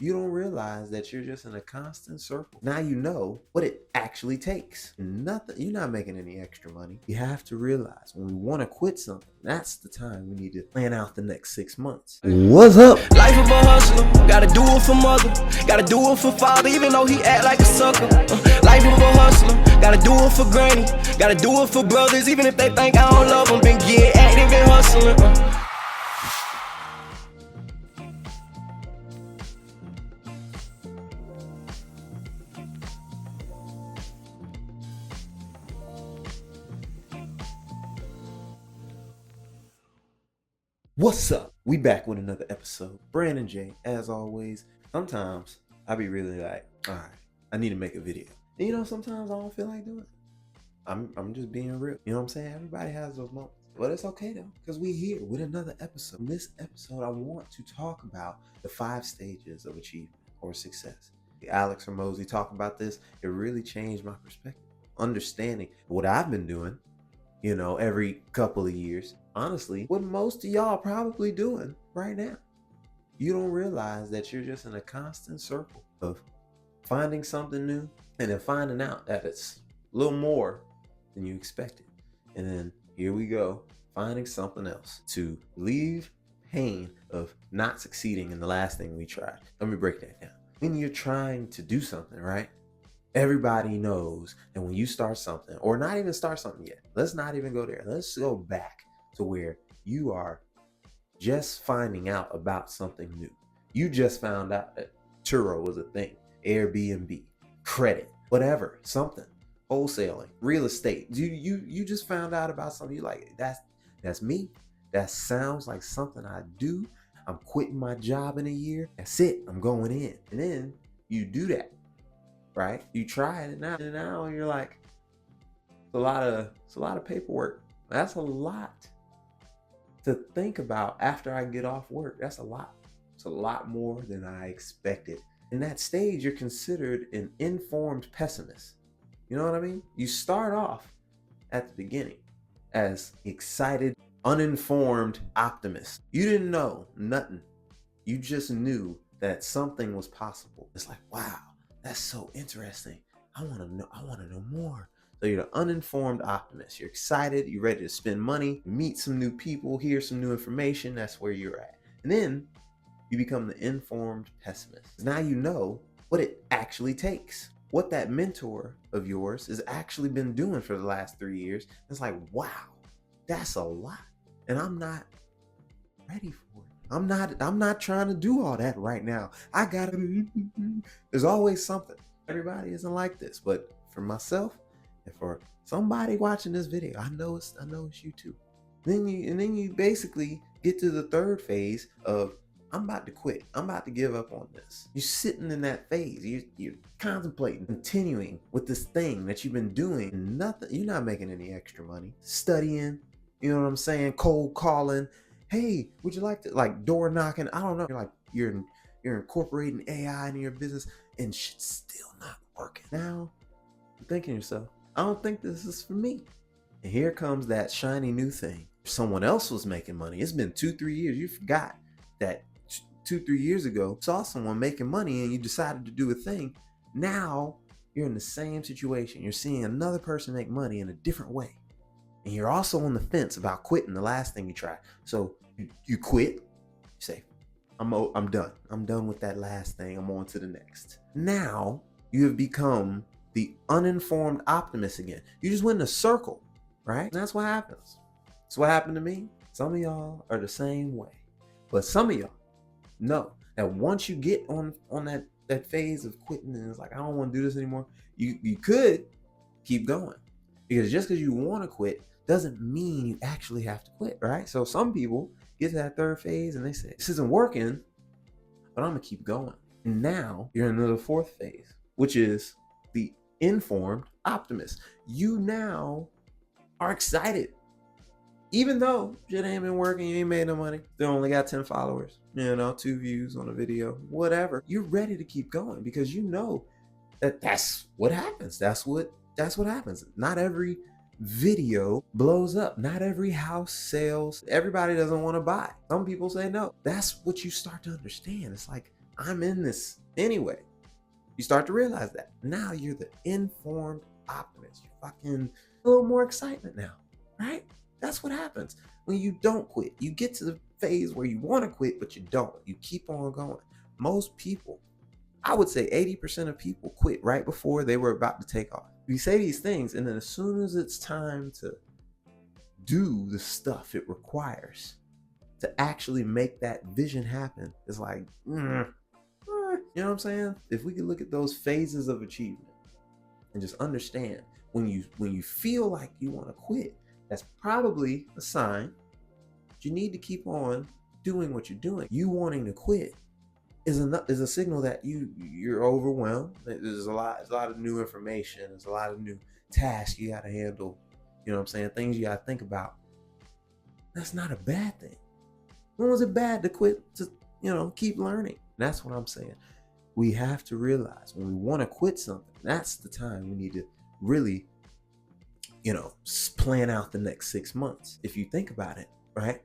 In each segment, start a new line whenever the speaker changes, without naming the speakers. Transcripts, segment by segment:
You don't realize that you're just in a constant circle. Now you know what it actually takes. Nothing. You're not making any extra money. You have to realize when we want to quit something, that's the time we need to plan out the next 6 months. What's up?
Life of a hustler, gotta do it for mother, gotta do it for father, even though he act like a sucker. Life of a hustler, gotta do it for granny, gotta do it for brothers, even if they think I don't love them. Been getting active and hustling.
What's up? We back with another episode. Brandon J, as always. Sometimes I be really like, all right, I need to make a video. And you know, sometimes I don't feel like doing it. I'm just being real. You know what I'm saying? Everybody has those moments. But it's okay though, because we here with another episode. In this episode, I want to talk about the 5 stages of achievement or success. Alex Hormozi talked about this. It really changed my perspective. Understanding what I've been doing, you know, every couple of years. Honestly, what most of y'all probably doing right now. You don't realize that you're just in a constant circle of finding something new and then finding out that it's a little more than you expected. And then here we go, finding something else to leave pain of not succeeding in the last thing we tried. Let me break that down. When you're trying to do something, right? Everybody knows that when you start something, or not even start something yet, let's not even go there. Let's go back to where you are just finding out about something new. You just found out that Turo was a thing, Airbnb, credit, whatever, something, wholesaling, real estate. You just found out about something. You like, that's me. That sounds like something I do. I'm quitting my job in a year. That's it. I'm going in. And then you do that. Right? You try it and now you're like, it's a lot of paperwork. That's a lot to think about after I get off work. That's a lot. It's a lot more than I expected. In that stage, you're considered an informed pessimist. You know what I mean? You start off at the beginning as excited, uninformed optimist. You didn't know nothing. You just knew that something was possible. It's like, wow. That's so interesting. I want to know more. So you're the uninformed optimist. You're excited. You're ready to spend money, meet some new people, hear some new information. That's where you're at. And then you become the informed pessimist. Now you know what it actually takes. What that mentor of yours has actually been doing for the last 3 years. It's like, wow, that's a lot. And I'm not ready for it. I'm not trying to do all that right now. There's always something. Everybody isn't like this, but for myself and for somebody watching this video, I know it's you too. Then you basically get to the 3rd phase of, I'm about to quit. I'm about to give up on this. You're sitting in that phase. You're contemplating, continuing with this thing that you've been doing. Nothing. You're not making any extra money. Studying, you know what I'm saying? Cold calling. Hey, would you like to, like, door knocking? I don't know. You're incorporating AI into your business and shit's still not working. Now you're thinking to yourself, I don't think this is for me. And here comes that shiny new thing. Someone else was making money. It's been 2-3 years. You forgot that 2-3 years ago, saw someone making money and you decided to do a thing. Now you're in the same situation. You're seeing another person make money in a different way. And you're also on the fence about quitting the last thing you tried. So you quit, you say, I'm done. I'm done with that last thing. I'm on to the next. Now you have become the uninformed optimist again. You just went in a circle, right? And that's what happens. That's what happened to me. Some of y'all are the same way. But some of y'all know that once you get on that phase of quitting and it's like, I don't want to do this anymore, you could keep going. Because just because you want to quit doesn't mean you actually have to quit, right? So some people get to that 3rd phase and they say, this isn't working, but I'm gonna keep going. And now you're in the 4th phase, which is the informed optimist. You now are excited. Even though shit ain't been working, you ain't made no money, they only got 10 followers, 2 views on a video, whatever. You're ready to keep going because you know that that's what happens. That's what happens. Not every video blows up. Not every house sells. Everybody doesn't want to buy. Some people say no. That's what you start to understand. It's like, I'm in this anyway. You start to realize that. Now you're the informed optimist. You're fucking a little more excitement now, right? That's what happens when you don't quit. You get to the phase where you want to quit, but you don't. You keep on going. Most people, I would say 80% of people quit right before they were about to take off. You say these things, and then as soon as it's time to do the stuff it requires to actually make that vision happen, it's like, you know what I'm saying? If we could look at those phases of achievement and just understand when you feel like you want to quit, that's probably a sign that you need to keep on doing what you're doing. You wanting to quit is a signal that you're overwhelmed. There's a lot of new information. There's a lot of new tasks you got to handle. You know what I'm saying? Things you got to think about. That's not a bad thing. When was it bad to quit to, keep learning? And that's what I'm saying. We have to realize when we want to quit something, that's the time we need to really, plan out the next 6 months. If you think about it, right?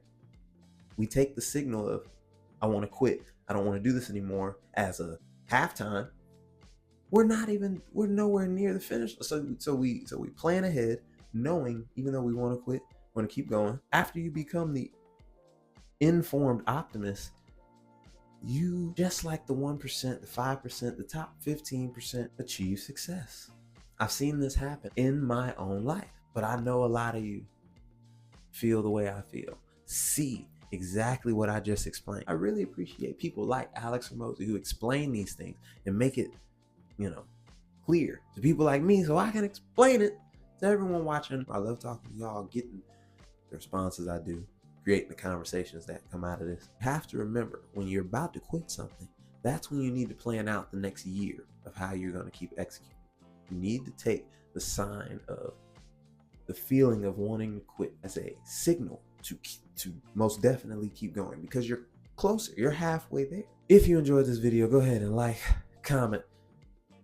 We take the signal of, I want to quit, I don't want to do this anymore, as a halftime. We're nowhere near the finish. So we plan ahead, knowing even though we want to quit, want to keep going. After you become the informed optimist, you, just like the 1%, the 5%, the top 15%, achieve success. I've seen this happen in my own life, but I know a lot of you feel the way I feel, see exactly what I just explained. I really appreciate people like Alex Hormozi who explain these things and make it, clear to people like me so I can explain it to everyone watching. I love talking to y'all, getting the responses I do, creating the conversations that come out of this. You have to remember, when you're about to quit something, that's when you need to plan out the next year of how you're going to keep executing. You need to take the sign of the feeling of wanting to quit as a signal to most definitely keep going, because you're closer, you're halfway there. If you enjoyed this video, go ahead and like, comment,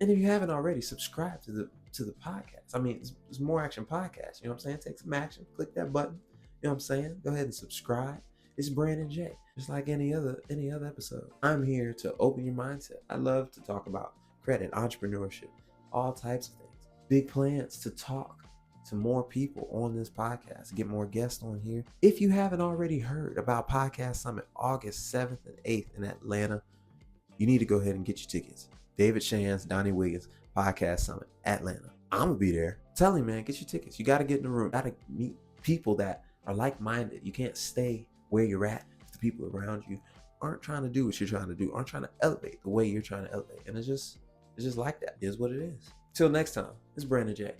and if you haven't already, subscribe to the podcast. I mean, it's More Action Podcast. You know what I'm saying? Take some action. Click that button. You know what I'm saying? Go ahead and subscribe. It's Brandon J. Just like any other episode. I'm here to open your mindset. I love to talk about credit, entrepreneurship, all types of things. Big plans to talk to more people on this podcast, get more guests on here. If you haven't already heard about Podcast Summit August 7th and 8th in Atlanta, you need to go ahead and get your tickets. David Shands, Donnie Wiggins, Podcast Summit, Atlanta. I'm gonna be there. Tell him, man, get your tickets. You gotta get in the room. You gotta meet people that are like-minded. You can't stay where you're at if the people around you aren't trying to do what you're trying to do, aren't trying to elevate the way you're trying to elevate. And it's just like that. It is what it is. Till next time, it's Brandon J.